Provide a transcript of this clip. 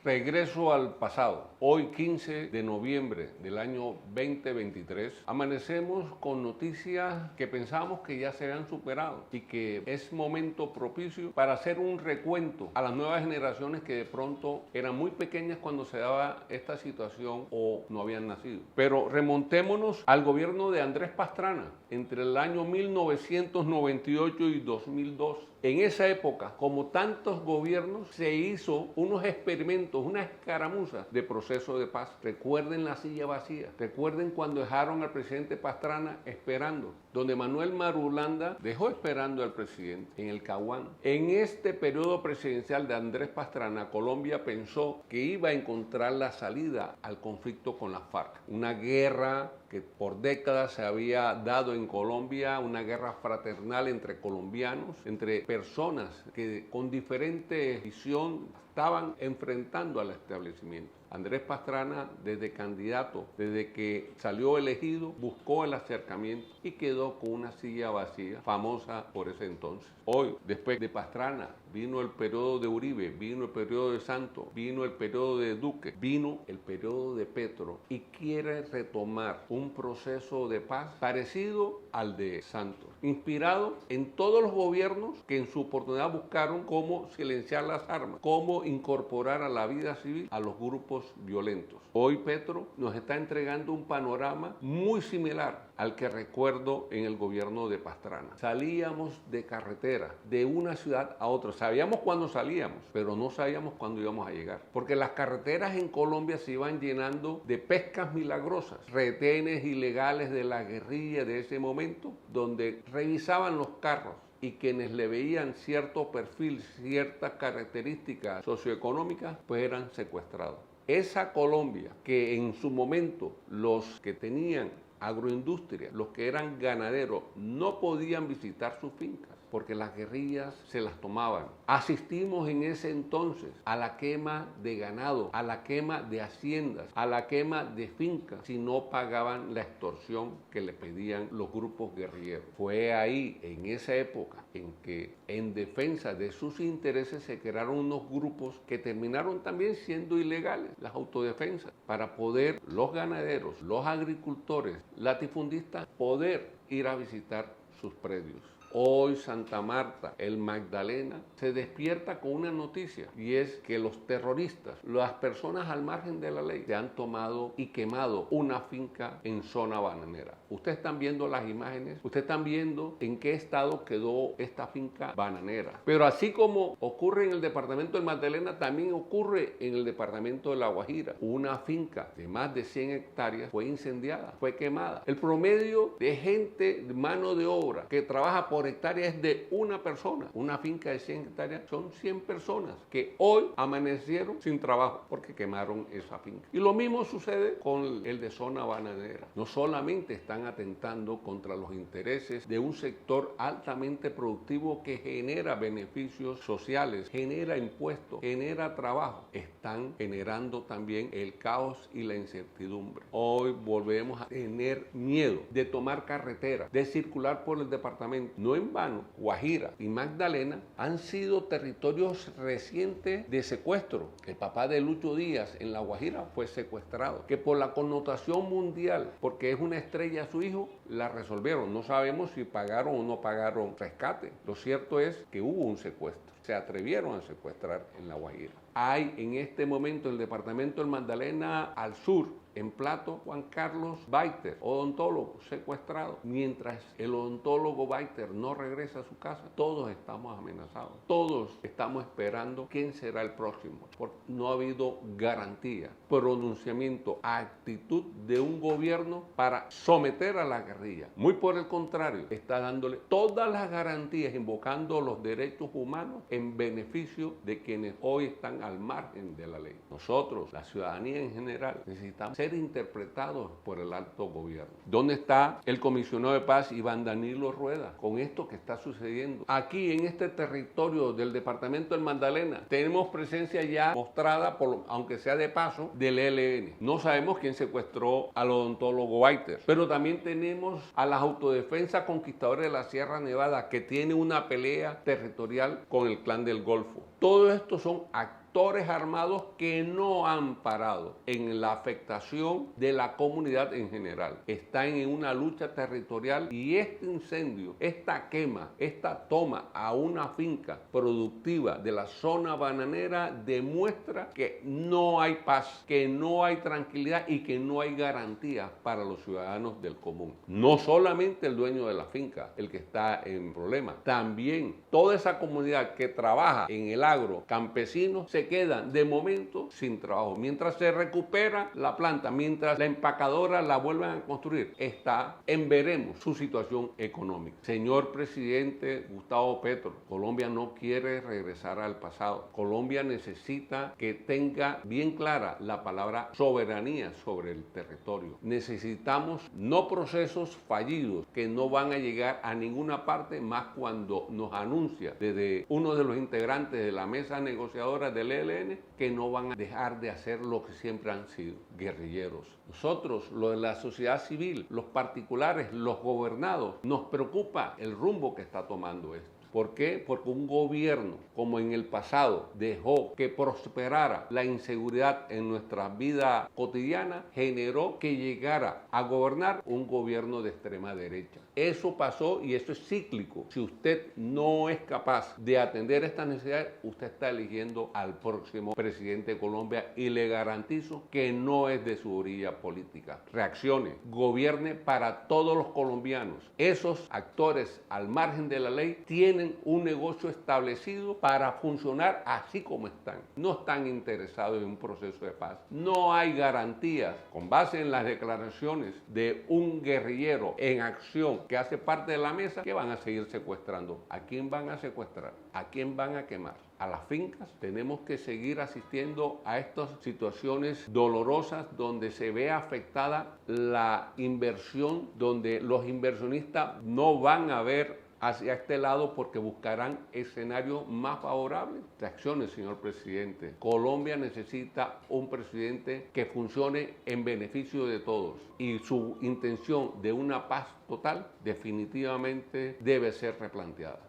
Regreso al pasado. Hoy, 15 de noviembre del año 2023, amanecemos con noticias que pensábamos que ya se habían superado y que es momento propicio para hacer un recuento a las nuevas generaciones que de pronto eran muy pequeñas cuando se daba esta situación o no habían nacido. Pero remontémonos al gobierno de Andrés Pastrana entre el año 1998 y 2002. En esa época, como tantos gobiernos, se hizo unos experimentos, unas escaramuzas de proceso de paz. Recuerden la silla vacía, recuerden cuando dejaron al presidente Pastrana esperando, donde Manuel Marulanda dejó esperando al presidente en el Caguán. En este periodo presidencial de Andrés Pastrana, Colombia pensó que iba a encontrar la salida al conflicto con las FARC. Una guerra que por décadas se había dado en Colombia, una guerra fraternal entre colombianos, entre personas que con diferente visión estaban enfrentando al establecimiento. Andrés Pastrana, desde candidato, desde que salió elegido, buscó el acercamiento y quedó con una silla vacía, famosa por ese entonces. Hoy, después de Pastrana, vino el periodo de Uribe, vino el periodo de Santos, vino el periodo de Duque, vino el periodo de Petro y quiere retomar un proceso de paz parecido al de Santos, inspirado en todos los gobiernos que en su oportunidad buscaron cómo silenciar las armas, cómo incorporar a la vida civil a los grupos violentos. Hoy Petro nos está entregando un panorama muy similar al que recuerdo en el gobierno de Pastrana. Salíamos de carretera, de una ciudad a otra. Sabíamos cuándo salíamos, pero no sabíamos cuándo íbamos a llegar. Porque las carreteras en Colombia se iban llenando de pescas milagrosas, retenes ilegales de la guerrilla de ese momento, donde revisaban los carros y quienes le veían cierto perfil, ciertas características socioeconómicas, pues eran secuestrados. Esa Colombia que en su momento los que tenían agroindustria, los que eran ganaderos, no podían visitar sus fincas porque las guerrillas se las tomaban. Asistimos en ese entonces a la quema de ganado, a la quema de haciendas, a la quema de fincas si no pagaban la extorsión que le pedían los grupos guerrilleros. Fue ahí, en esa época, en que en defensa de sus intereses se crearon unos grupos que terminaron también siendo ilegales, las autodefensas, para poder los ganaderos, los agricultores, latifundistas, poder ir a visitar sus predios. Hoy Santa Marta, el Magdalena, se despierta con una noticia y es que los terroristas, las personas al margen de la ley, se han tomado y quemado una finca en zona bananera. Ustedes están viendo las imágenes, ustedes están viendo en qué estado quedó esta finca bananera. Pero así como ocurre en el departamento del Magdalena, también ocurre en el departamento de La Guajira. Una finca de más de 100 hectáreas fue incendiada, fue quemada. El promedio de gente, de mano de obra, que trabaja por hectárea es de una persona. Una finca de 100 hectáreas son 100 personas que hoy amanecieron sin trabajo porque quemaron esa finca. Y lo mismo sucede con el de zona bananera. No solamente están atentando contra los intereses de un sector altamente productivo que genera beneficios sociales, genera impuestos, genera trabajo, están generando también el caos y la incertidumbre. Hoy volvemos a tener miedo de tomar carretera, de circular por el departamento. No en vano, Guajira y Magdalena han sido territorios recientes de secuestro. El papá de Lucho Díaz en La Guajira fue secuestrado, que por la connotación mundial, porque es una estrella su hijo, la resolvieron. No sabemos si pagaron o no pagaron rescate. Lo cierto es que hubo un secuestro. Se atrevieron a secuestrar en La Guajira. Hay en este momento en el departamento del Magdalena al sur, en Plato, Juan Carlos Baiter, odontólogo, secuestrado. Mientras el odontólogo Baiter no regresa a su casa, todos estamos amenazados. Todos estamos esperando quién será el próximo, porque no ha habido garantía, pronunciamiento, actitud de un gobierno para someter a la guerrilla. Muy por el contrario, está dándole todas las garantías, invocando los derechos humanos en beneficio de quienes hoy están al margen de la ley. Nosotros, la ciudadanía en general, necesitamos ser interpretados por el alto gobierno. ¿Dónde está el comisionado de paz Iván Danilo Rueda con esto que está sucediendo? Aquí en este territorio del departamento del Magdalena tenemos presencia ya mostrada, aunque sea de paso, del ELN. No sabemos quién secuestró al odontólogo Baiter, pero también tenemos a las autodefensas conquistadores de la Sierra Nevada que tiene una pelea territorial con el Clan del Golfo. Todo esto son actores actores armados que no han parado en la afectación de la comunidad en general. Están en una lucha territorial y este incendio, esta quema, esta toma a una finca productiva de la zona bananera demuestra que no hay paz, que no hay tranquilidad y que no hay garantías para los ciudadanos del común. No solamente el dueño de la finca, el que está en problemas, también toda esa comunidad que trabaja en el agro, campesinos, se quedan de momento sin trabajo. Mientras se recupera la planta, mientras la empacadora la vuelven a construir, está en veremos su situación económica. Señor presidente Gustavo Petro, Colombia no quiere regresar al pasado. Colombia necesita que tenga bien clara la palabra soberanía sobre el territorio. Necesitamos no procesos fallidos que no van a llegar a ninguna parte, más cuando nos anuncia desde uno de los integrantes de la mesa negociadora del ELN que no van a dejar de hacer lo que siempre han sido, guerrilleros. Nosotros, los de la sociedad civil, los particulares, los gobernados, nos preocupa el rumbo que está tomando esto. ¿Por qué? Porque un gobierno, como en el pasado, dejó que prosperara la inseguridad en nuestra vida cotidiana, generó que llegara a gobernar un gobierno de extrema derecha. Eso pasó y eso es cíclico. Si usted no es capaz de atender estas necesidades, usted está eligiendo al próximo presidente de Colombia y le garantizo que no es de su orilla política. Reaccione, gobierne para todos los colombianos. Esos actores al margen de la ley tienen un negocio establecido para funcionar así como están. No están interesados en un proceso de paz. No hay garantías con base en las declaraciones de un guerrillero en acción que hace parte de la mesa que van a seguir secuestrando. ¿A quién van a secuestrar? ¿A quién van a quemar? A las fincas. Tenemos que seguir asistiendo a estas situaciones dolorosas donde se ve afectada la inversión, donde los inversionistas no van a ver hacia este lado porque buscarán escenarios más favorables. Reacciones, señor presidente. Colombia necesita un presidente que funcione en beneficio de todos y su intención de una paz total definitivamente debe ser replanteada.